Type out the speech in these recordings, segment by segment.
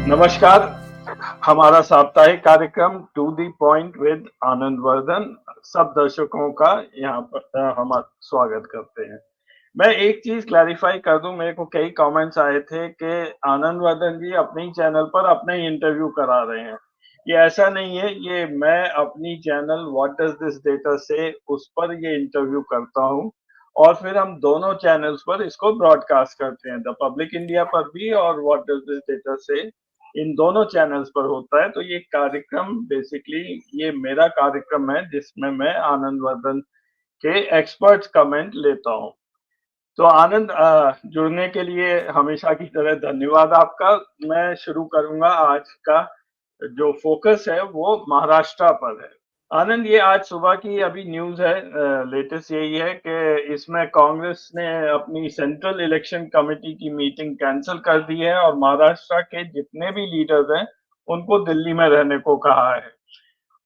नमस्कार। हमारा साप्ताहिक कार्यक्रम to the point with Anand Vardhan सब दर्शकों का यहाँ पर हम स्वागत करते हैं। मैं एक चीज क्लैरिफाई कर दूं, मेरे को कई कमेंट्स आए थे कि आनंद वर्धन जी अपने ही चैनल पर अपना ही इंटरव्यू करा रहे हैं। ये ऐसा नहीं है, ये मैं अपनी channel what does this data से उस पर ये इंटरव्यू करता हूँ और फिर हम दोनों चैनल्स पर इसको ब्रॉडकास्ट करते हैं, द पब्लिक इंडिया पर भी और व्हाट डज दिस डेटा से इन दोनों चैनल्स पर होता है। तो ये कार्यक्रम बेसिकली ये मेरा कार्यक्रम है जिसमें मैं आनंद वर्धन के एक्सपर्ट्स कमेंट लेता हूँ। तो आनंद, जुड़ने के लिए हमेशा की तरह धन्यवाद आपका। मैं शुरू करूंगा। आज का जो फोकस है वो महाराष्ट्र पर है। आनंद, ये आज सुबह की अभी न्यूज़ है, लेटेस्ट यही है कि इसमें कांग्रेस ने अपनी सेंट्रल इलेक्शन कमेटी की मीटिंग कैंसिल कर दी है और महाराष्ट्र के जितने भी लीडर्स हैं उनको दिल्ली में रहने को कहा है।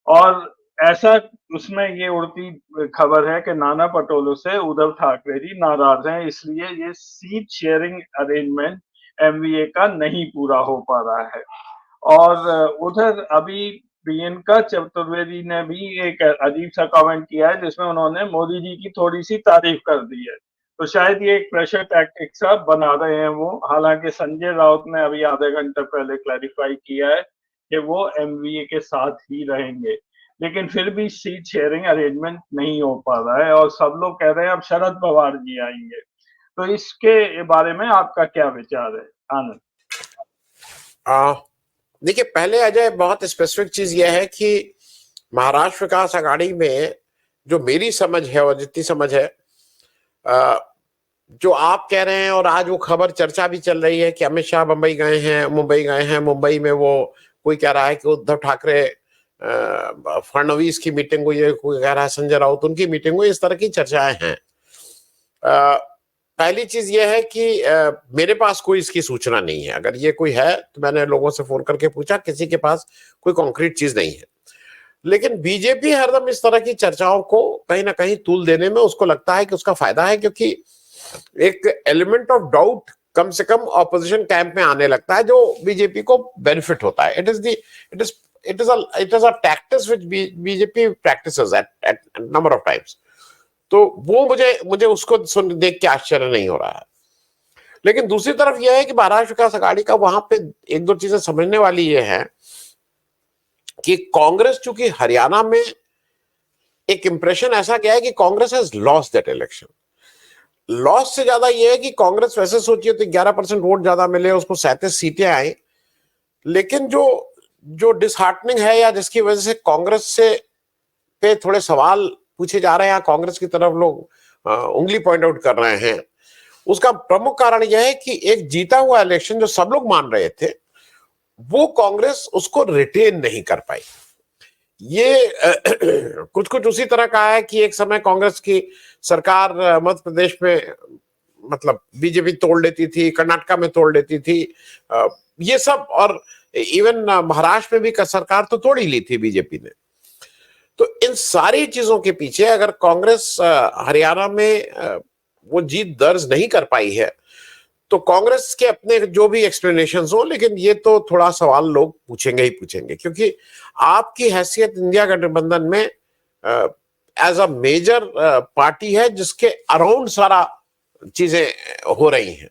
और ऐसा उसमें ये उड़ती खबर है कि नाना पटोले से उद्धव ठाकरे जी नाराज हैं, इसलिए ये सीट शेयरिंग अरेंजमेंट एमवीए का नहीं पूरा हो पा रहा है। और उधर अभी प्रियंका चतुर्वेदी ने भी एक अजीब सा कमेंट किया है जिसमें उन्होंने मोदी जी की थोड़ी सी तारीफ कर दी है। तो शायद ये एक प्रेशर टैक्टिक सा बना रहे हैं वो। हालांकि संजय राउत ने अभी आधे घंटे पहले क्लैरिफाई किया है कि वो एमवीए के साथ ही रहेंगे, लेकिन फिर भी सीट शेयरिंग अरेंजमेंट नहीं हो पा रहा है और सब लोग कह रहे हैं अब शरद पवार जी आएंगे। तो इसके बारे में आपका क्या विचार है आनंद? देखिए, पहले अजय बहुत स्पेसिफिक चीज यह है कि महाराष्ट्र विकास आघाड़ी में जो मेरी समझ है और जितनी समझ है, जो आप कह रहे हैं और आज वो खबर चर्चा भी चल रही है कि अमित शाह मुंबई गए हैं। मुंबई में वो कोई कह रहा है कि उद्धव ठाकरे फडणवीस की मीटिंग हुई है, कोई कह रहा है संजय राउत उनकी मीटिंग हुई। इस तरह की चर्चाएं हैं। पहली चीज यह है कि मेरे पास कोई इसकी सूचना नहीं है। अगर ये कोई है तो मैंने लोगों से फोन करके पूछा, किसी के पास कोई कॉन्क्रीट चीज नहीं है। लेकिन बीजेपी हरदम इस तरह की चर्चाओं को कहीं ना कहीं तूल देने में उसको लगता है कि उसका फायदा है, क्योंकि एक एलिमेंट ऑफ डाउट कम से कम ऑपोजिशन कैंप में आने लगता है, जो बीजेपी को बेनिफिट होता है। It is a tactics which BJP practises at number of times. तो वो मुझे उसको सुन देख के आश्चर्य नहीं हो रहा है। लेकिन दूसरी तरफ यह है कि महाराष्ट्र विकास आघाड़ी का वहां पे एक दो चीजें समझने वाली ये है कि कांग्रेस, चूंकि हरियाणा में एक इंप्रेशन ऐसा गया है कि Congress has lost that election. Loss से ज्यादा यह है कि कांग्रेस वैसे सोचिए तो 11% वोट ज्यादा मिले, उसको 37 सीटें आई। लेकिन जो डिसहार्टनिंग है या जिसकी वजह से कांग्रेस से पे थोड़े सवाल पूछे जा रहे हैं, कांग्रेस की तरफ लोग उंगली पॉइंट आउट कर रहे हैं, उसका प्रमुख कारण यह है कि एक जीता हुआ इलेक्शन जो सब लोग मान रहे थे, वो कांग्रेस उसको रिटेन नहीं कर पाई। ये कुछ कुछ उसी तरह का है कि एक समय कांग्रेस की सरकार मध्य प्रदेश में मतलब बीजेपी तोड़ लेती थी, कर्नाटका में तोड़ लेती थी, ये सब, और इवन महाराष्ट्र में भी सरकार तो तोड़ ही ली थी बीजेपी ने। तो इन सारी चीजों के पीछे अगर कांग्रेस हरियाणा में वो जीत दर्ज नहीं कर पाई है, तो कांग्रेस के अपने जो भी एक्सप्लेनेशंस हो, लेकिन ये तो थोड़ा सवाल लोग पूछेंगे ही पूछेंगे, क्योंकि आपकी हैसियत इंडिया गठबंधन में एज अ मेजर पार्टी है जिसके अराउंड सारा चीजें हो रही हैं।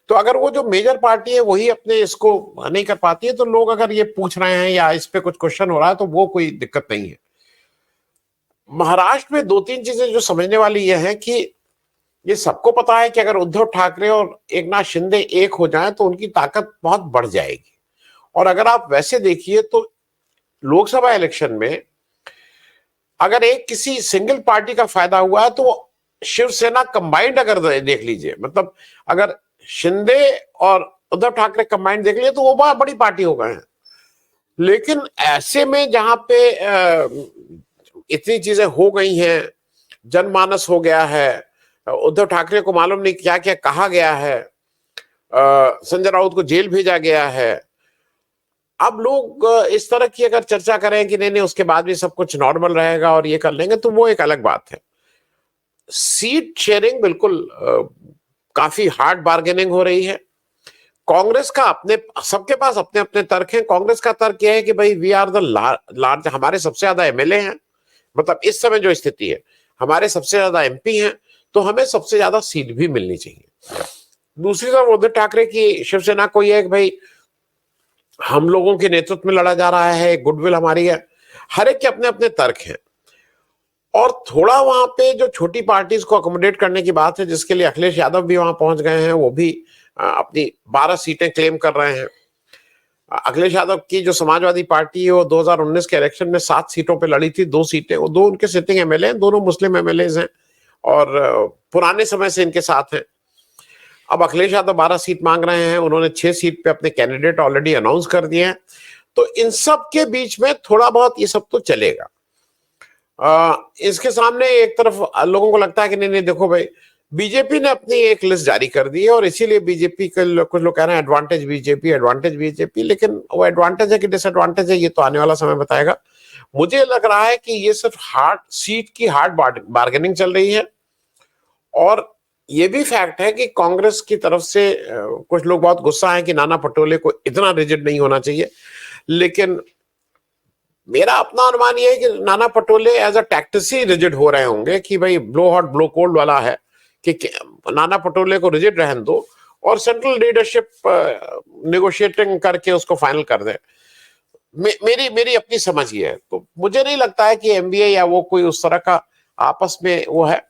तो अगर वो जो मेजर पार्टी है वही अपने इसको नहीं कर पाती है, तो लोग अगर ये पूछ रहे हैं या इस पे कुछ क्वेश्चन हो रहा है तो वो कोई दिक्कत नहीं है। महाराष्ट्र में दो तीन चीजें जो समझने वाली यह है कि ये सबको पता है कि अगर उद्धव ठाकरे और एकनाथ शिंदे एक हो जाएं तो उनकी ताकत बहुत बढ़ जाएगी। और अगर आप वैसे देखिए तो लोकसभा इलेक्शन में अगर एक किसी सिंगल पार्टी का फायदा हुआ है तो शिवसेना कंबाइंड अगर देख लीजिए, मतलब अगर शिंदे और उद्धव ठाकरे कंबाइंड देख लिए तो वो बहुत बड़ी पार्टी हो गए हैं। लेकिन ऐसे में जहां पे इतनी चीजें हो गई हैं, जनमानस हो गया है, उद्धव ठाकरे को मालूम नहीं क्या क्या कहा गया है, संजय राउत को जेल भेजा गया है, अब लोग इस तरह की अगर चर्चा करें कि नहीं उसके बाद भी सब कुछ नॉर्मल रहेगा और ये कर लेंगे, तो वो एक अलग बात है। सीट शेयरिंग बिल्कुल काफी हार्ड बार्गेनिंग हो रही है। कांग्रेस का अपने, सबके पास अपने अपने तर्क हैं। कांग्रेस का तर्क यह है कि भाई वी आर द लार्ज, हमारे सबसे ज्यादा एमएलए हैं, मतलब इस समय जो स्थिति है हमारे सबसे ज्यादा एमपी हैं, तो हमें सबसे ज्यादा सीट भी मिलनी चाहिए। दूसरी तरफ उद्धव ठाकरे की शिवसेना को यह है कि भाई हम लोगों के नेतृत्व में लड़ा जा रहा है, गुडविल हमारी है। हर एक के अपने अपने तर्क हैं, और थोड़ा वहां पे जो छोटी पार्टीज को अकोमोडेट करने की बात है, जिसके लिए अखिलेश यादव भी वहां पहुंच गए हैं, वो भी अपनी 12 सीटें क्लेम कर रहे हैं। अखिलेश यादव की जो समाजवादी पार्टी है वो 2019 के इलेक्शन में 7 सीटों पे लड़ी थी, 2 सीटें, वो 2 उनके सिटिंग एमएलए हैं, दोनों मुस्लिम एमएलए हैं और पुराने समय से इनके साथ हैं। अब अखिलेश यादव 12 सीट मांग रहे हैं, उन्होंने 6 सीट पे अपने कैंडिडेट ऑलरेडी अनाउंस कर दिए हैं। तो इन सब के बीच में थोड़ा बहुत ये सब तो चलेगा। इसके सामने एक तरफ लोगों को लगता है कि नहीं नहीं देखो भाई, बीजेपी ने अपनी एक लिस्ट जारी कर दी है और इसीलिए बीजेपी के कुछ लोग कह रहे हैं एडवांटेज बीजेपी, लेकिन वो एडवांटेज है कि डिसएडवांटेज है ये तो आने वाला समय बताएगा। मुझे लग रहा है कि ये सिर्फ सीट की हार्ड बार्गेनिंग चल रही है, और ये भी फैक्ट है कि कांग्रेस की तरफ से कुछ लोग बहुत गुस्सा है कि नाना पटोले को इतना रिजिड नहीं होना चाहिए, लेकिन मेरा अपना अनुमान यह है कि Nana Patole as a टैक्टिसी rigid हो रहे होंगे कि भाई ब्लो हॉट ब्लो कोल्ड वाला है कि नाना पटोले को रिजिड रहने दो और सेंट्रल लीडरशिप नेगोशिएटिंग करके उसको फाइनल कर दे। मेरी अपनी समझ ये है, तो मुझे नहीं लगता है कि एमबीए या वो कोई उस तरह का आपस में वो है।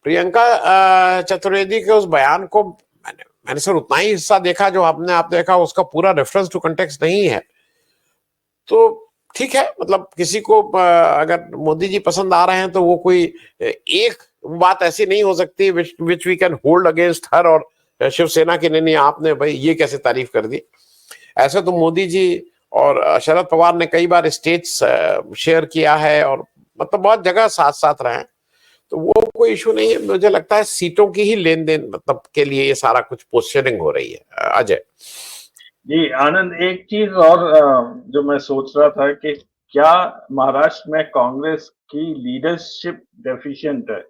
प्रियंका चतुर्वेदी के उस बयान को मैंने सर उतना ही हिस्सा देखा जो आपने देखा, उसका पूरा रेफरेंस टू कंटेक्स्ट नहीं है। तो ठीक है, मतलब किसी को अगर मोदी जी पसंद आ रहे हैं तो वो कोई एक बात ऐसी नहीं हो सकती which we can hold against her और शिवसेना की, नहीं आपने भाई ये कैसे तारीफ कर दी। ऐसे तो मोदी जी और शरद पवार ने कई बार स्टेज शेयर किया है और मतलब बहुत जगह साथ साथ रहे हैं, तो वो कोई इशू नहीं है। मुझे लगता है सीटों की ही लेन देन मतलब के लिए ये सारा कुछ पोस्चरिंग हो रही है। अजय जी आनंद, एक चीज और जो मैं सोच रहा था कि क्या महाराष्ट्र में कांग्रेस की लीडरशिप डेफिशिएंट है,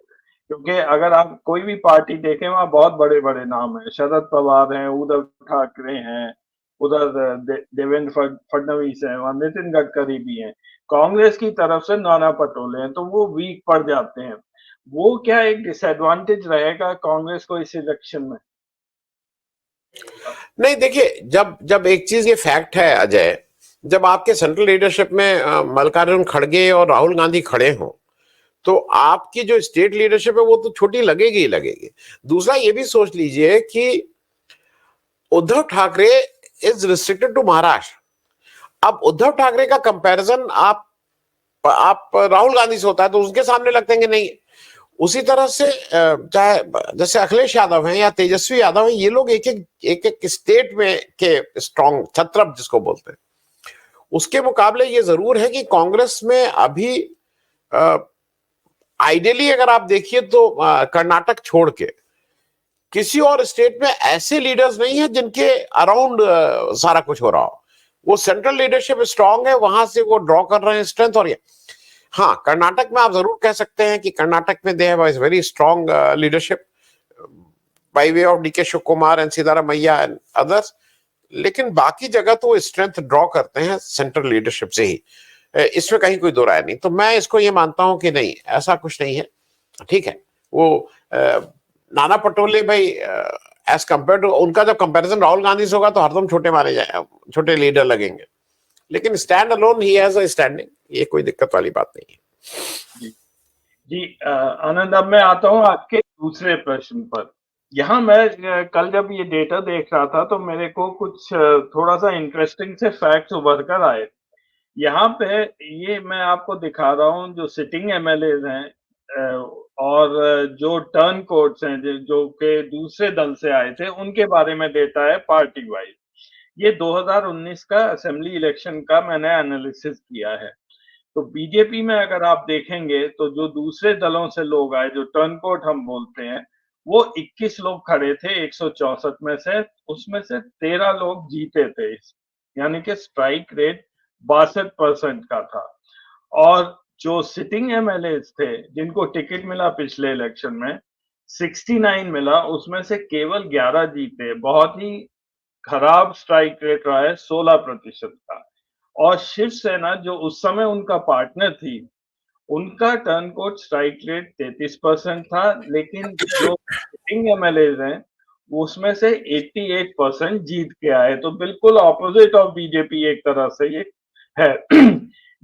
क्योंकि अगर आप कोई भी पार्टी देखें वहां बहुत बड़े बड़े नाम हैं, शरद पवार हैं, उद्धव ठाकरे हैं, उधर देवेंद्र फडणवीस हैं, वहां नितिन गडकरी भी हैं, कांग्रेस की तरफ से नाना पटोले हैं, तो वो वीक पड़ जाते हैं। वो क्या एक डिसएडवांटेज रहेगा कांग्रेस को इस इलेक्शन में? नहीं, देखिए जब एक चीज ये फैक्ट है अजय, जब आपके सेंट्रल लीडरशिप में मल्लिकार्जुन खड़गे और राहुल गांधी खड़े हों, तो आपकी जो स्टेट लीडरशिप है वो तो छोटी लगेगी ही लगेगी। दूसरा ये भी सोच लीजिए कि Uddhav Thackeray is restricted to Maharashtra. अब उद्धव ठाकरे का कंपैरिजन आप राहुल गांधी से होता है तो उसके सामने लगते हैं कि नहीं। उसी तरह से चाहे जैसे अखिलेश यादव हैं या तेजस्वी यादव हैं, ये लोग एक स्टेट में के स्ट्रॉन्ग छत्रप जिसको बोलते हैं, उसके मुकाबले ये जरूर है कि कांग्रेस में अभी आइडियली अगर आप देखिए तो कर्नाटक छोड़ के किसी और स्टेट में ऐसे लीडर्स नहीं है जिनके अराउंड सारा कुछ हो रहा हो। वो सेंट्रल लीडरशिप स्ट्रांग है, वहां से वो ड्रॉ कर रहे हैं स्ट्रेंथ। और ये हाँ, कर्नाटक में आप जरूर कह सकते हैं कि कर्नाटक में they have a very strong leadership by way of DK Shiv Kumar and Siddaramaiah and others, लेकिन बाकी जगह तो वो स्ट्रेंथ ड्रॉ करते हैं सेंट्रल लीडरशिप से ही, इसमें कहीं कोई दो राय नहीं। तो मैं इसको ये मानता हूं कि नहीं, ऐसा कुछ नहीं है। ठीक है, वो नाना पटोले भाई एज कंपेयर टू उनका जब कंपैरिजन राहुल गांधी से होगा तो हरदम छोटे मारे जाए, छोटे लीडर लगेंगे, लेकिन stand alone he has a standing, ये कोई दिक्कत वाली बात नहीं है। जी आनंद, अब मैं आता हूँ आपके दूसरे प्रश्न पर। यहाँ मैं कल जब ये डेटा देख रहा था तो मेरे को कुछ थोड़ा सा इंटरेस्टिंग से फैक्ट्स उभर कर आए। यहाँ पे ये मैं आपको दिखा रहा हूँ जो सिटिंग एमएलए हैं और जो टर्न कोड्स हैं जो के दूसरे दल से आए थे, उनके बारे में डेटा है पार्टी वाइज। ये 2019 का असेंबली इलेक्शन का मैंने एनालिसिस किया है। तो बीजेपी में अगर आप देखेंगे तो जो दूसरे दलों से लोग आए, जो टर्नकोट हम बोलते हैं, वो 21 लोग खड़े थे 164 में से, उसमें से 13 लोग जीते थे, यानी कि स्ट्राइक रेट 62% का था। और जो सिटिंग एमएलए थे जिनको टिकट मिला पिछले इलेक्शन में 69 मिला, उसमें से केवल 11 जीते। बहुत ही खराब स्ट्राइक रेट रहा है 16% का। और शिवसेना जो उस समय उनका पार्टनर थी, उनका टर्न कोट स्ट्राइक रेट 33% था, लेकिन जो सिटिंग एमएलएज हैं, उसमें से 88% जीत के आए, तो बिल्कुल ऑपोजिट ऑफ बीजेपी एक तरह से ये है।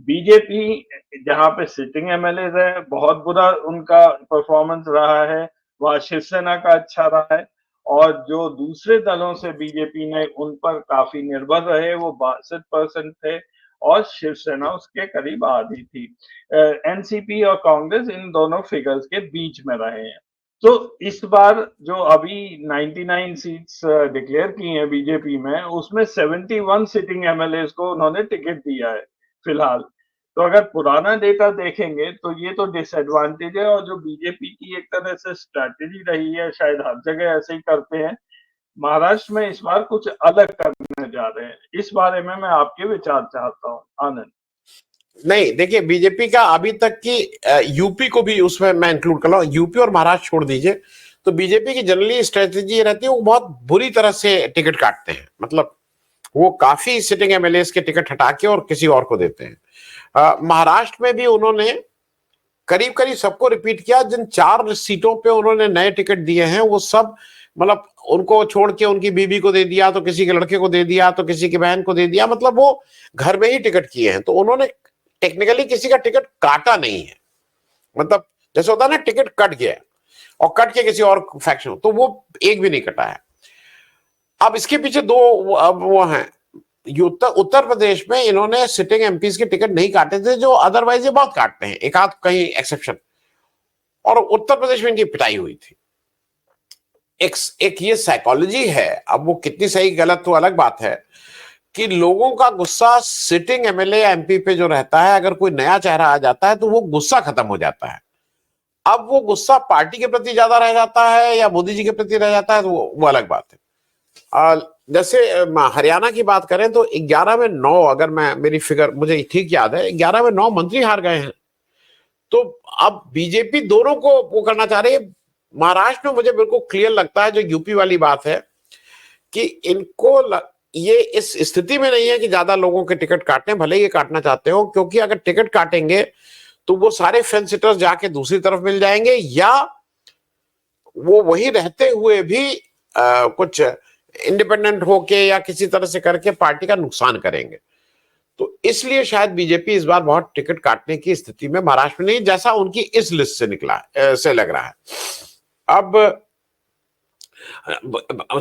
बीजेपी जहाँ पे सिटिंग एमएलएज है, बहुत बुरा उनका परफॉर्मेंस रहा है, वहाँ शिवसेना का अच्छा रहा है, और जो दूसरे दलों से बीजेपी ने उन पर काफी निर्भर रहे, वो 62% थे, और शिवसेना उसके करीब आधी थी। एनसीपी और कांग्रेस इन दोनों फिगर्स के बीच में रहे हैं। तो इस बार जो अभी 99 सीट्स डिक्लेयर की हैं बीजेपी में, उसमें 71 सिटिंग एमएलए को उन्होंने टिकट दिया है फिलहाल। तो अगर पुराना डेटा देखेंगे तो ये तो डिसएडवांटेज है, और जो बीजेपी की एक तरह से स्ट्रैटेजी रही है, शायद हर जगह ऐसे ही करते हैं, महाराष्ट्र में इस बार कुछ अलग करने जा रहे हैं। इस बारे में मैं आपके विचार चाहता हूँ, आनंद। नहीं, देखिए, बीजेपी का अभी तक की यूपी को भी उसमें मैं इंक्लूड कर रहा हूँ, यूपी और महाराष्ट्र छोड़ दीजिए, तो बीजेपी की जनरली स्ट्रेटेजी रहती है, वो बहुत बुरी तरह से टिकट काटते हैं। मतलब वो काफी सिटिंग एमएलए के टिकट हटा के और किसी और को देते हैं। महाराष्ट्र में भी उन्होंने करीब करीब सबको रिपीट किया। जिन 4 सीटों पे उन्होंने नए टिकट दिए हैं, वो सब मतलब उनको छोड़ के उनकी बीबी को दे दिया, तो किसी के लड़के को दे दिया, तो किसी की बहन को दे दिया, मतलब वो घर में ही टिकट किए हैं। तो उन्होंने टेक्निकली किसी का टिकट काटा नहीं है। मतलब जैसे होता है ना, टिकट कट गया और कट के किसी और फैक्शन, तो वो एक भी नहीं कटा है। अब इसके पीछे दो वो हैं। उत्तर प्रदेश में इन्होंने सिटिंग एमपीज के टिकट नहीं काटे थे, जो अदरवाइज ये बहुत काटते हैं, एक आध कहीं एक्सेप्शन, और उत्तर प्रदेश में इनकी पिटाई हुई थी। एक ये साइकोलॉजी है, अब वो कितनी सही गलत तो अलग बात है, कि लोगों का गुस्सा सिटिंग एमएलए या एमपी पे जो रहता है, अगर कोई नया चेहरा आ जाता है तो वो गुस्सा खत्म हो जाता है। अब वो गुस्सा पार्टी के प्रति ज्यादा रह जाता है या मोदी जी के प्रति रह जाता है, तो वो अलग बात है। जैसे हरियाणा की बात करें तो 11 में 9, अगर मैं मेरी फिगर मुझे ठीक याद है, 11 में 9 मंत्री हार गए हैं। तो अब बीजेपी दोनों को वो करना चाह रही है। महाराष्ट्र में मुझे बिल्कुल क्लियर लगता है, जो यूपी वाली बात है, कि इनको ये इस स्थिति में नहीं है कि ज्यादा लोगों के टिकट काटने, भले ये काटना चाहते हो, क्योंकि अगर टिकट काटेंगे तो वो सारे फेंस सिटर्स जाके दूसरी तरफ मिल जाएंगे, या वो वही रहते हुए भी कुछ इंडिपेंडेंट होके या किसी तरह से करके पार्टी का नुकसान करेंगे। तो इसलिए शायद बीजेपी इस बार बहुत टिकट काटने की स्थिति में महाराष्ट्र में नहीं, जैसा उनकी इस लिस्ट से निकला से लग रहा है। अब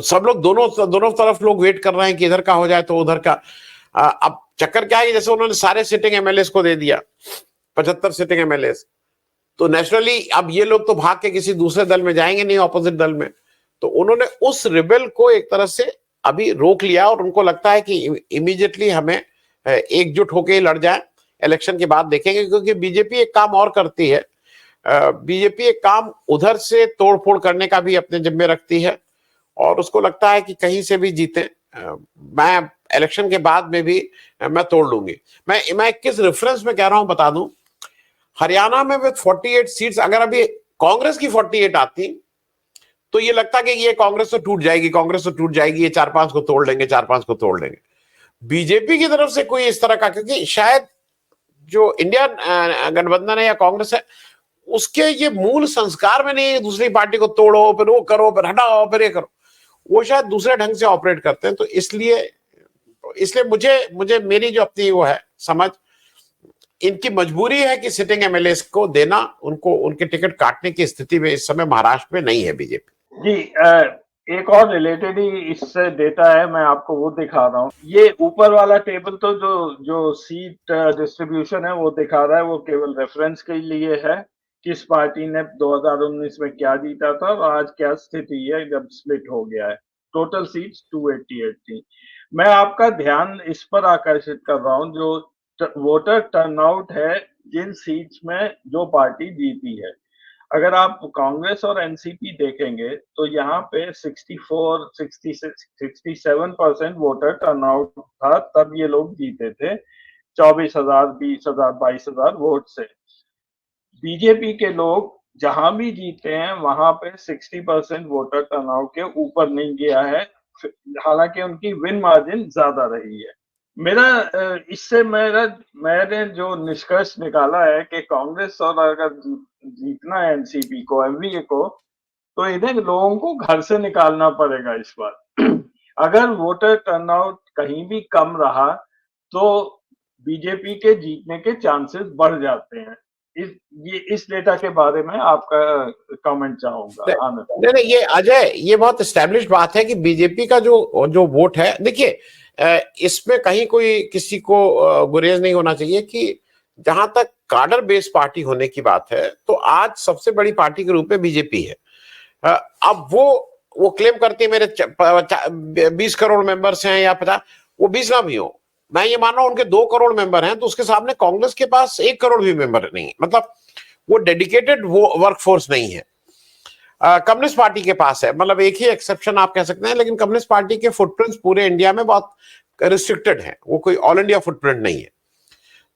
सब लोग दोनों तरफ लोग वेट कर रहे हैं कि इधर का हो जाए तो उधर का। अब चक्कर क्या है कि जैसे उन्होंने सारे सिटिंग एमएलए को दे दिया, 75 सिटिंग एमएलए, तो नेचुरली अब ये लोग तो भाग के किसी दूसरे दल में जाएंगे नहीं, ऑपोजिट दल में। तो उन्होंने उस रिबेल को एक तरह से अभी रोक लिया, और उनको लगता है कि इमीडिएटली हमें एकजुट होकर लड़ जाए, इलेक्शन के बाद देखेंगे। क्योंकि बीजेपी एक काम और करती है, बीजेपी एक काम उधर से तोड़फोड़ करने का भी अपने जिम्मे रखती है, और उसको लगता है कि कहीं से भी जीते, मैं इलेक्शन के बाद में भी मैं तोड़ लूंगी। मैं किस रेफरेंस में कह रहा हूं बता दूं। हरियाणा में विद 48 सीट्स, अगर अभी कांग्रेस की 48 आती तो ये लगता कि ये कांग्रेस तो टूट जाएगी, कांग्रेस तो टूट जाएगी, ये 4-5 को तोड़ लेंगे, 4-5 को तोड़ लेंगे। बीजेपी की तरफ से कोई इस तरह का, क्योंकि शायद जो इंडिया गठबंधन है या कांग्रेस है, उसके ये मूल संस्कार में नहीं है दूसरी पार्टी को तोड़ो, फिर वो करो, फिर हटाओ, फिर ये करो। वो शायद दूसरे ढंग से ऑपरेट करते हैं। तो इसलिए मुझे मेरी जो अपनी वो है समझ, इनकी मजबूरी है कि सिटिंग एमएलए को देना, उनको उनके टिकट काटने की स्थिति में इस समय महाराष्ट्र में नहीं है बीजेपी। जी, एक और रिलेटेड ही इससे डेटा है, मैं आपको वो दिखा रहा हूँ। ये ऊपर वाला टेबल तो जो सीट डिस्ट्रीब्यूशन है वो दिखा रहा है, वो केवल रेफरेंस के लिए है, किस पार्टी ने 2019 में क्या जीता था और आज क्या स्थिति है जब स्प्लिट हो गया है। टोटल सीट्स 288 थी। मैं आपका ध्यान इस पर आकर्षित कर रहा हूँ, जो वोटर टर्नआउट है जिन सीट्स में जो पार्टी जीती है। अगर आप कांग्रेस और एनसीपी देखेंगे तो यहाँ पे 64, 66, 67% वोटर टर्नआउट था, तब ये लोग जीते थे 24,000, 20,000, 22,000 वोट से। बीजेपी के लोग जहां भी जीते हैं वहां पे 60% वोटर टर्नआउट के ऊपर नहीं गया है, हालांकि उनकी विन मार्जिन ज्यादा रही है। इससे मैंने जो निष्कर्ष निकाला है कि कांग्रेस और अगर जीतना है एनसीपी को, एमवीए को, तो इन्हें लोगों को घर से निकालना पड़ेगा इस बार। अगर वोटर टर्नआउट कहीं भी कम रहा तो बीजेपी के जीतने के चांसेस बढ़ जाते हैं। इस डेटा के बारे में आपका कमेंट चाहूंगा आनंद। नहीं नहीं, ये अजय, ये बहुत एस्टेब्लिश बात है कि बीजेपी का जो जो वोट है, देखिए इसमें कहीं कोई किसी को गुरेज नहीं होना चाहिए कि जहां तक कार्डर बेस्ड पार्टी होने की बात है तो आज सबसे बड़ी पार्टी के रूप में बीजेपी है। अब वो क्लेम करती है मेरे 20 करोड़ मेंबर्स हैं या 50, वो 20 ना भी हो, मैं ये मान रहा हूं उनके 2 करोड़ मेंबर हैं, तो उसके सामने कांग्रेस के पास 1 करोड़ भी मेंबर नहीं है, मतलब वो डेडिकेटेड वो वर्कफोर्स नहीं है। कम्युनिस्ट पार्टी के पास है, मतलब एक ही एक्सेप्शन आप कह सकते हैं, लेकिन कम्युनिस्ट पार्टी के फुटप्रिंट्स पूरे इंडिया में बहुत रिस्ट्रिक्टेड है, वो कोई ऑल इंडिया फुटप्रिंट नहीं है।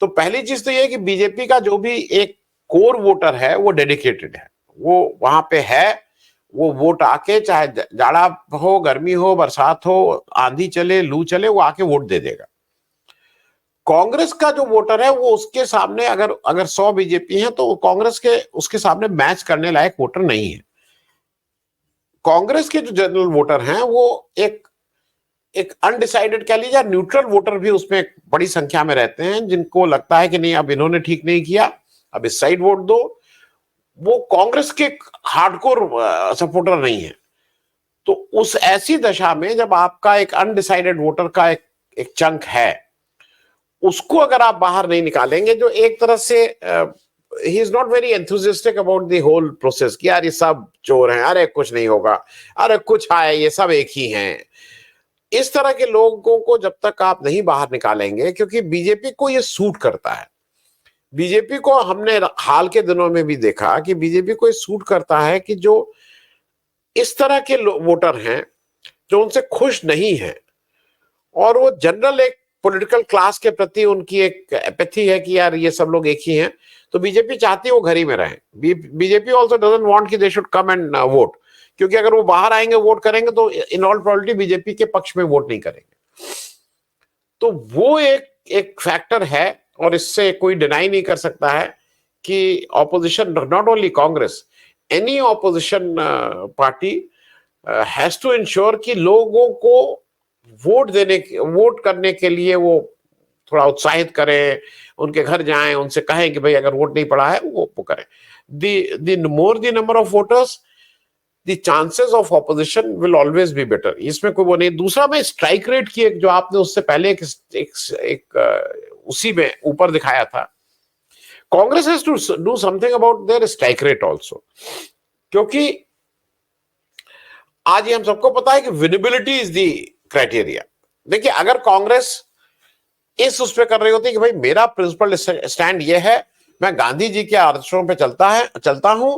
तो पहली चीज तो ये है कि बीजेपी का जो भी एक कोर वोटर है वो डेडिकेटेड है, वो वहां पे है, वो वोट आके चाहे जाड़ा हो, गर्मी हो, बरसात हो, आंधी चले, लू चले, वो आके वोट दे देगा। कांग्रेस का जो वोटर है वो उसके सामने अगर अगर 100 बीजेपी है तो कांग्रेस के उसके सामने मैच करने लायक वोटर नहीं है। कांग्रेस के जो जनरल वोटर हैं वो एक एक अनडिसाइडेड कह लीजिए, न्यूट्रल वोटर भी उसमें बड़ी संख्या में रहते हैं, जिनको लगता है कि नहीं अब इन्होंने ठीक नहीं किया, अब इस साइड वोट दो। वो कांग्रेस के हार्डकोर सपोर्टर नहीं है। तो उस ऐसी दशा में जब आपका एक अनडिसाइडेड वोटर का एक चंक है, उसको अगर आप बाहर नहीं निकालेंगे, जो एक तरह से ही is not very enthusiastic about the whole process कि यार ये सब चोर हैं, अरे कुछ नहीं होगा, अरे कुछ है, ये सब एक ही हैं, इस तरह के लोगों को जब तक आप नहीं बाहर निकालेंगे, क्योंकि बीजेपी को ये सूट करता है। बीजेपी को हमने हाल के दिनों में भी देखा कि बीजेपी को ये सूट करता है कि जो इस तरह के वोटर हैं जो उनसे खुश नहीं है, और वो जनरल एक पॉलिटिकल क्लास के प्रति उनकी एक एपैथी है कि यार ये सब लोग एक ही हैं, तो बीजेपी चाहती है वो घर ही में रहें। बीजेपी ऑल्सो डजंट वांट कि they should come and vote, क्योंकि अगर वो बाहर आएंगे वोट करेंगे तो इन ऑल प्रोबेबिलिटी बीजेपी के पक्ष में वोट नहीं करेंगे। तो वो एक फैक्टर है, और इससे कोई डिनाई नहीं कर सकता है कि opposition, not only Congress, any opposition party has to ensure कि लोगों को वोट करने के लिए वो थोड़ा उत्साहित करें, उनके घर जाएं, उनसे कहें कि भाई अगर वोट नहीं पड़ा है वो करें। The more the number of voters, the chances of opposition will always be better, इसमें कोई वो नहीं। दूसरा, मैं स्ट्राइक रेट की एक जो आपने उससे पहले उसी में ऊपर दिखाया था, Congress has to do something about their strike rate also, क्योंकि आज ये हम सबको पता है कि विनेबिलिटी इज द क्राइटेरिया। देखिए, अगर कांग्रेस उस पे कर रही होती कि भाई मेरा प्रिंसिपल स्टैंड ये है, मैं गांधी जी के आदर्शों पे चलता हूं,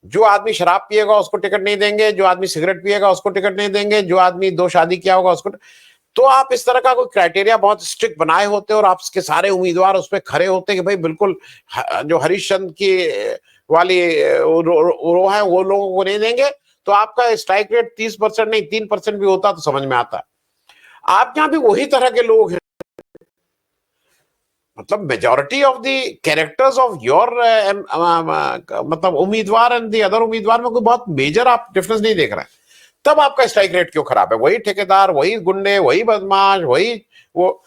जो आदमी शराब पिएगा उसको टिकट नहीं देंगे, जो आदमी सिगरेट पिएगा उसको टिकट नहीं देंगे, जो आदमी 2 शादी किया होगा उसको, तो आप इस तरह का कोई क्राइटेरिया बहुत स्ट्रिक्ट बनाए होते और आपके सारे उम्मीदवार उस पर खड़े होते कि भाई बिल्कुल जो हरिश्चंद्र की वाली रो है वो लोगों को नहीं देंगे, तो आपका स्ट्राइक रेट 30% नहीं 3% भी होता तो समझ में आता। आप यहां भी वही तरह के लोग हैं, मतलब majority of the characters of your मतलब उम्मीदवार एंड द अदर उम्मीदवार में कोई बहुत मेजर आप डिफरेंस नहीं देख रहे हैं, तब आपका स्ट्राइक रेट क्यों खराब है? वही ठेकेदार, वही गुंडे, वही बदमाश, वही वो।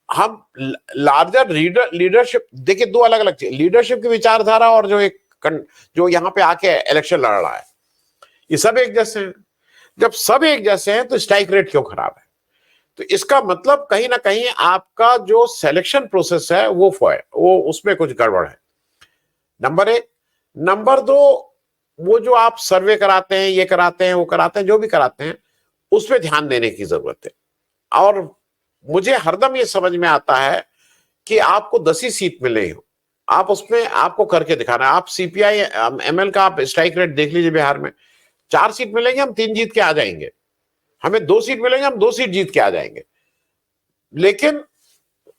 हम लार्जर लीडरशिप, देखिए 2 अलग अलग चीज, लीडरशिप की विचारधारा और जो यहाँ पे आके इलेक्शन लड़ रहा है, ये सब एक जैसे हैं। जब सब एक जैसे हैं तो स्ट्राइक रेट क्यों खराब है? तो इसका मतलब कहीं ना कहीं आपका जो सिलेक्शन प्रोसेस है वो उसमें कुछ गड़बड़ है, नंबर 1। नंबर 2, वो जो आप सर्वे कराते हैं, ये कराते हैं, वो कराते हैं, जो भी कराते हैं, उस पर ध्यान देने की जरूरत है। और मुझे हरदम ये समझ में आता है कि आपको 10 ही सीट मिले हो, आप उसमें आपको करके दिखाना है। आप सीपीआई एमएल का आप स्ट्राइक रेट देख लीजिए, बिहार में 4 सीट मिलेंगे, हम 3 जीत के आ जाएंगे, हमें 2 सीट मिलेंगे, हम 2 सीट जीत के आ जाएंगे। लेकिन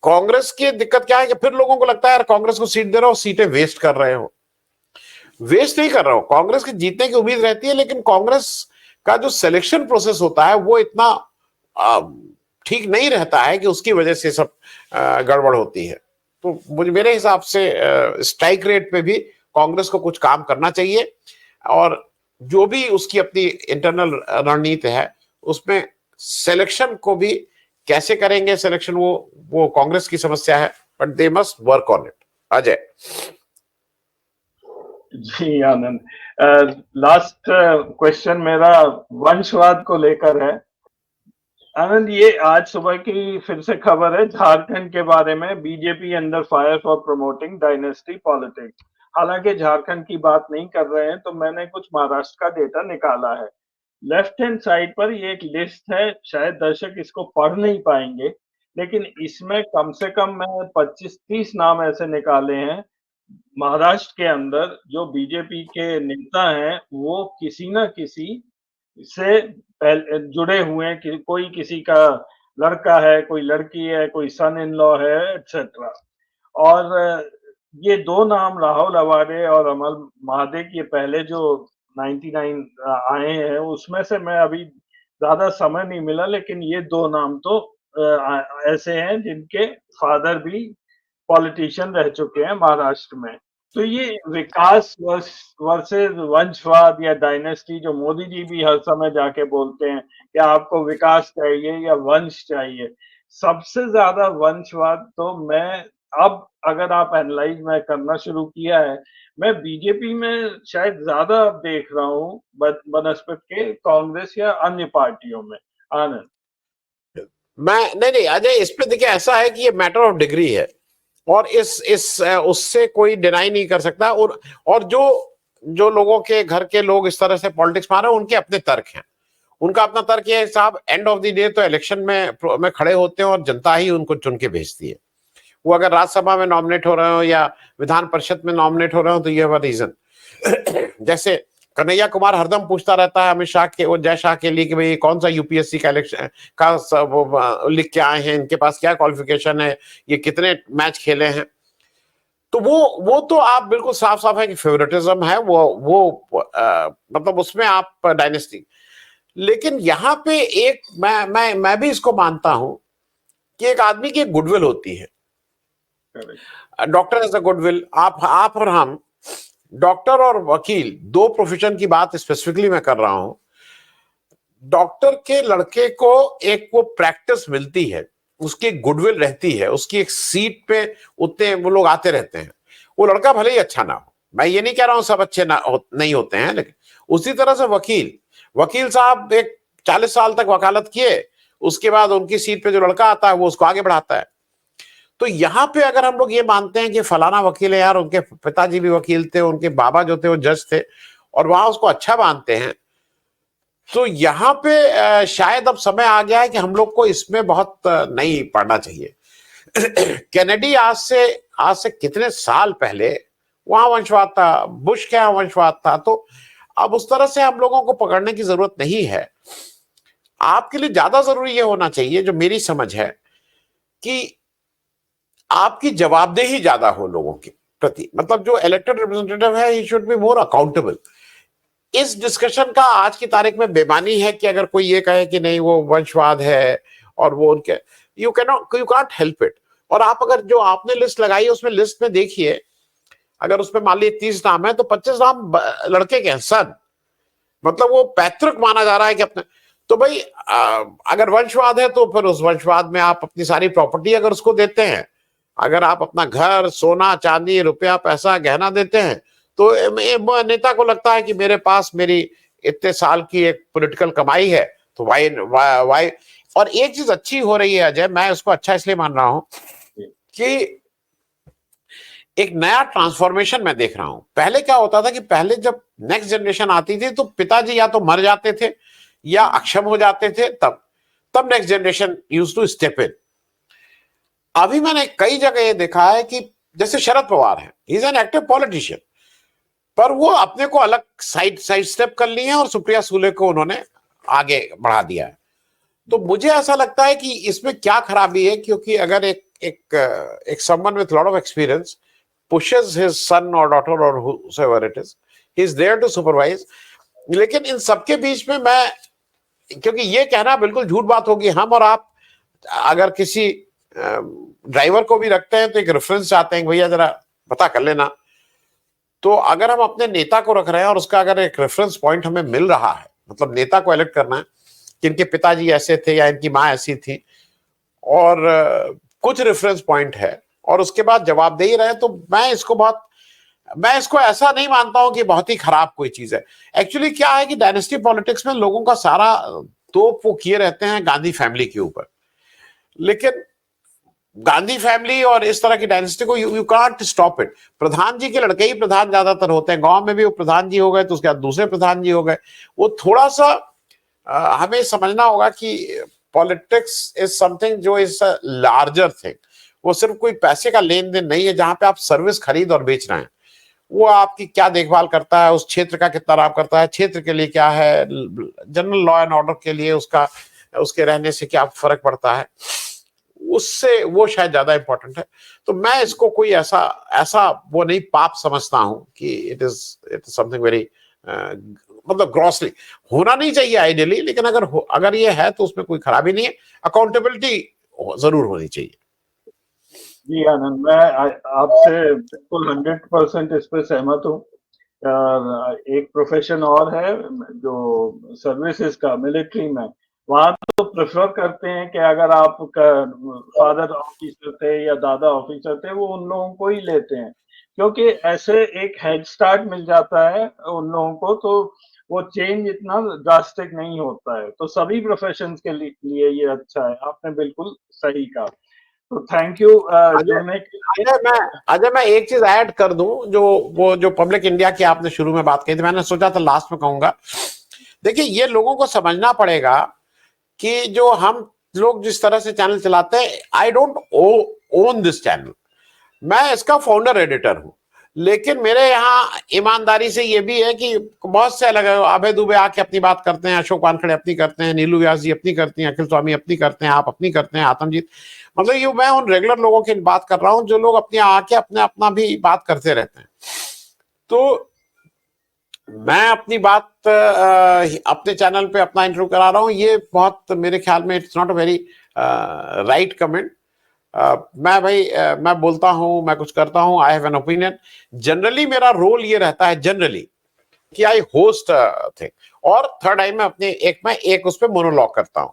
कांग्रेस की दिक्कत क्या है कि फिर लोगों को लगता है यार कांग्रेस को सीट दे रहा हो, सीटें वेस्ट कर रहे हो। वेस्ट नहीं कर रहा हो, कांग्रेस के जीतने की उम्मीद रहती है, लेकिन कांग्रेस का जो सिलेक्शन प्रोसेस होता है वो इतना ठीक नहीं रहता है कि उसकी वजह से सब गड़बड़ होती है। तो मुझे मेरे हिसाब से स्ट्राइक रेट पे भी कांग्रेस को कुछ काम करना चाहिए, और जो भी उसकी अपनी इंटरनल रणनीति है उसमें सिलेक्शन को भी कैसे करेंगे, सिलेक्शन वो कांग्रेस की समस्या है, but they must work on it. Ajay. Ji Anand, last question मेरा वंशवाद को लेकर है। आनंद, ये आज सुबह की फिर से खबर है झारखंड के बारे में, BJP under fire for promoting dynasty politics. हालांकि झारखंड की बात नहीं कर रहे हैं, तो मैंने कुछ महाराष्ट्र का डेटा निकाला है। लेफ्ट हैंड साइड पर ये एक लिस्ट है, शायद दर्शक इसको पढ़ नहीं पाएंगे, लेकिन इसमें कम से कम मैं 25-30 नाम ऐसे निकाले हैं महाराष्ट्र के अंदर जो बीजेपी के नेता हैं, वो किसी ना किसी से जुड़े हुए हैं कि कोई किसी का लड़का है, कोई लड़की है, कोई सन इन लॉ है, एक्सेट्रा। और ये दो नाम राहुल अवाडे और अमल महादेव, ये पहले जो 99 आए हैं उसमें से मैं अभी ज्यादा समय नहीं मिला, लेकिन ये दो नाम तो ऐसे हैं जिनके फादर भी पॉलिटिशियन रह चुके हैं महाराष्ट्र में। तो ये विकास वर्सेस वंशवाद या डायनेस्टी जो मोदी जी भी हर समय जाके बोलते हैं कि आपको विकास चाहिए या वंश चाहिए, सबसे ज्यादा वंशवाद तो मैं अब अगर आप एनालाइज मैं करना शुरू किया है, मैं बीजेपी में शायद ज्यादा देख रहा हूँ बनस्पत के कांग्रेस या अन्य पार्टियों में। आनंद। मैं नहीं अजय, इस पे देखिए ऐसा है कि ये मैटर ऑफ डिग्री है, और इस उससे कोई डिनाई नहीं कर सकता। और जो लोगों के घर के लोग इस तरह से पॉलिटिक्स मार रहे हैं, उनके अपने तर्क हैं। उनका अपना तर्क ये है साहब, एंड ऑफ द डे तो इलेक्शन में खड़े होते हैं और जनता ही उनको चुन के भेजती है। वो अगर राज्यसभा में नॉमिनेट हो रहे हो या विधान परिषद में नॉमिनेट हो रहे हो, तो ये है रीजन। जैसे कन्हैया कुमार हरदम पूछता रहता है अमित शाह के और जय शाह के लिए कि भाई कौन सा यूपीएससी का इलेक्शन का लिख के आए हैं, इनके पास क्या क्वालिफिकेशन है, ये कितने मैच खेले हैं। तो वो तो आप बिल्कुल साफ साफ है कि फेवरेटिज्म है, मतलब उसमें आप डायनेस्टी। लेकिन यहाँ पे एक मैं भी इसको मानता हूं कि एक आदमी की एक गुडविल होती है। Doctor is a goodwill. आप और हम, डॉक्टर और वकील, दो प्रोफेशन की बात स्पेसिफिकली मैं कर रहा हूं। डॉक्टर के लड़के को एक वो प्रैक्टिस मिलती है, उसकी गुडविल रहती है, उसकी एक सीट पे उतने वो लोग आते रहते हैं। वो लड़का भले ही अच्छा ना हो, मैं ये नहीं कह रहा हूं सब अच्छे नहीं होते हैं, लेकिन उसी तरह से वकील साहब एक 40 साल तक वकालत किए, उसके बाद उनकी सीट पे जो लड़का आता है वो उसको आगे बढ़ाता है। तो यहाँ पे अगर हम लोग ये मानते हैं कि फलाना वकील है यार, उनके पिताजी भी वकील थे, उनके बाबा जो थे वो जज थे, और वहां उसको अच्छा मानते हैं, तो यहाँ पे शायद अब समय आ गया है कि हम लोग को इसमें बहुत नहीं पढ़ना चाहिए। कैनेडी आज से कितने साल पहले वहां वंशवाद था, बुश क्या वंशवाद था। तो अब उस तरह से हम लोगों को पकड़ने की जरूरत नहीं है। आपके लिए ज्यादा जरूरी ये होना चाहिए, जो मेरी समझ है, कि आपकी जवाबदेही ज्यादा हो लोगों के प्रति। मतलब जो इलेक्टेड रिप्रेजेंटेटिव है, he should be more accountable. इस डिस्कशन का आज की तारीख में बेमानी है कि अगर कोई ये कहे कि नहीं वो वंशवाद है और वो उनके, यू कांट हेल्प इट। और आप अगर जो आपने लिस्ट लगाई है उसमें लिस्ट में देखिए, अगर उसमें मान लीजिए 30 नाम है तो 25 नाम लड़के के हैं, सन। मतलब वो पैतृक माना जा रहा है कि अपने। तो भाई अगर वंशवाद है तो फिर उस वंशवाद में आप अपनी सारी प्रॉपर्टी अगर उसको देते हैं, अगर आप अपना घर, सोना चांदी, रुपया पैसा गहना देते हैं, तो नेता को लगता है कि मेरे पास मेरी इतने साल की एक पॉलिटिकल कमाई है, तो वाई। और एक चीज अच्छी हो रही है अजय, मैं उसको अच्छा इसलिए मान रहा हूं कि एक नया ट्रांसफॉर्मेशन मैं देख रहा हूं। पहले क्या होता था कि पहले जब नेक्स्ट जनरेशन आती थी तो पिताजी या तो मर जाते थे या अक्षम हो जाते थे, तब next generation used to step in. अभी मैंने कई जगह ये देखा है कि जैसे शरद पवार है, he is an active politician, पर वो अपने को अलग साइड स्टेप कर लिए हैं और सुप्रिया सुले को उन्होंने आगे बढ़ा दिया है। तो मुझे ऐसा लगता है कि इसमें क्या खराबी है, क्योंकि अगर एक someone with lot of experience pushes his son or daughter or whoever it is, he is there to supervise। लेकिन इन सबके बीच में मैं क्योंकि ये कहना बिल्कुल झूठ बात होगी। हम और आप अगर किसी ड्राइवर को भी रखते हैं तो एक रेफरेंस चाहते हैं, भैया जरा पता कर लेना। तो अगर हम अपने नेता को रख रहे हैं और उसका अगर एक रेफरेंस पॉइंट हमें मिल रहा है, मतलब नेता को एलेक्ट करना है कि इनके पिताजी ऐसे थे या इनकी माँ ऐसी थी, और कुछ रेफरेंस पॉइंट है, और उसके बाद जवाब दे ही रहे, तो मैं इसको ऐसा नहीं मानता हूं कि बहुत ही खराब कोई चीज है। एक्चुअली क्या है कि डायनेस्टी पॉलिटिक्स में लोगों का सारा तोप वो किए रहते हैं गांधी फैमिली के ऊपर, लेकिन गांधी फैमिली और इस तरह की डायनेस्टी को यू कांट स्टॉप इट। प्रधान जी के लड़के ही प्रधान ज्यादातर होते हैं, गांव में भी वो प्रधान जी हो गए तो उसके बाद दूसरे प्रधान जी हो गए। वो थोड़ा सा हमें समझना होगा कि पॉलिटिक्स इज समथिंग जो इज लार्जर थिंग। वो सिर्फ कोई पैसे का लेन देन नहीं है जहां पे आप सर्विस खरीद और बेच रहे हैं। वो आपकी क्या देखभाल करता है, उस क्षेत्र का कितना लाभ करता है, क्षेत्र के लिए क्या है, जनरल लॉ एंड ऑर्डर के लिए उसके रहने से क्या फर्क पड़ता है, उससे वो शायद ज्यादा इंपॉर्टेंट है। तो मैं इसको कोई ऐसा वो नहीं पाप समझता हूं कि इट इज समथिंग वेरी मतलब ग्रॉसली होना नहीं चाहिए आइडियली, लेकिन अगर ये है तो उसमें कोई खराबी नहीं है। अकाउंटेबिलिटी जरूर होनी चाहिए। जी आनंद, मैं आपसे बिल्कुल 100% इस पे सहमत हूँ। एक प्रोफेशन और है जो सर्विसेज का, मिलिट्री में, वहां तो प्रेफर करते हैं कि अगर आप फादर ऑफिसर थे या दादा ऑफिसर थे, वो उन लोगों को ही लेते हैं, क्योंकि ऐसे एक हेड स्टार्ट मिल जाता है उन लोगों को, तो वो चेंज इतना ड्रास्टिक नहीं होता है। तो सभी प्रोफेशंस के लिए ये अच्छा है। आपने बिल्कुल सही कहा। तो थैंक यू जुड़ने के लिए। अजय मैं एक चीज ऐड कर दूं, जो पब्लिक इंडिया की आपने शुरू में बात कही थी, मैंने सोचा था लास्ट में कहूंगा। देखिए, ये लोगों को समझना पड़ेगा कि जो हम लोग जिस तरह से चैनल चलाते हैं, I don't own this channel, मैं इसका फाउंडर एडिटर हूं, लेकिन मेरे यहाँ ईमानदारी से ये भी है कि बहुत से अलग अभय दुबे आके अपनी बात करते हैं, अशोक वानखेड़े अपनी करते हैं, नीलू व्यास जी अपनी करती हैं, अखिल स्वामी अपनी करते हैं, आप अपनी करते हैं, आतमजीत, मतलब ये मैं उन रेगुलर लोगों की बात कर रहा हूं जो लोग अपने आके अपना भी बात करते रहते हैं। तो मैं अपनी बात अपने चैनल पे अपना इंटरव्यू करा रहा हूं, ये बहुत मेरे ख्याल में it's not a very right comment. मैं बोलता हूं, मैं कुछ करता हूं, I have an opinion. Generally मेरा रोल ये रहता है जनरली कि आई होस्ट थिंग, और थर्ड आई में मैं एक उस पर मोनोलॉग करता हूं।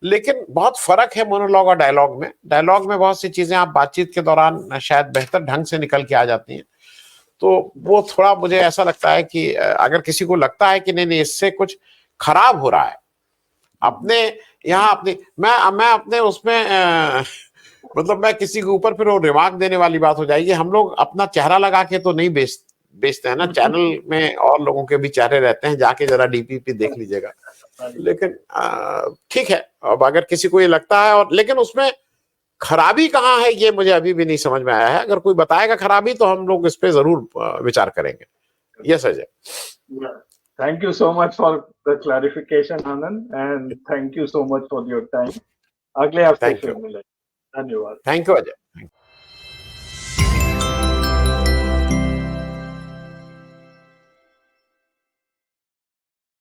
लेकिन बहुत फर्क है मोनोलॉग और डायलॉग में। डायलॉग में बहुत सी चीजें आप बातचीत के दौरान शायद बेहतर ढंग से निकल के आ जाती हैं। तो वो थोड़ा मुझे ऐसा लगता है कि अगर किसी को लगता है कि नहीं इससे कुछ खराब हो रहा है अपने यहाँ मैं अपने उसमें मतलब मैं किसी के ऊपर फिर वो रिमार्क देने वाली बात हो जाएगी। हम लोग अपना चेहरा लगा के तो नहीं बेचते हैं ना, चैनल में और लोगों के भी चेहरे रहते हैं, जाके जरा डीपीपी देख लीजिएगा। लेकिन ठीक है, अब अगर किसी को ये लगता है, और लेकिन उसमें खराबी कहाँ है ये मुझे अभी भी नहीं समझ में आया है। अगर कोई बताएगा खराबी तो हम लोग इस पे जरूर विचार करेंगे। Yes Ajay. Thank you so much for the clarification Anand, and thank you so much for your time. अगले हफ्ते फिर मिलेंगे। धन्यवाद। Thank you Ajay.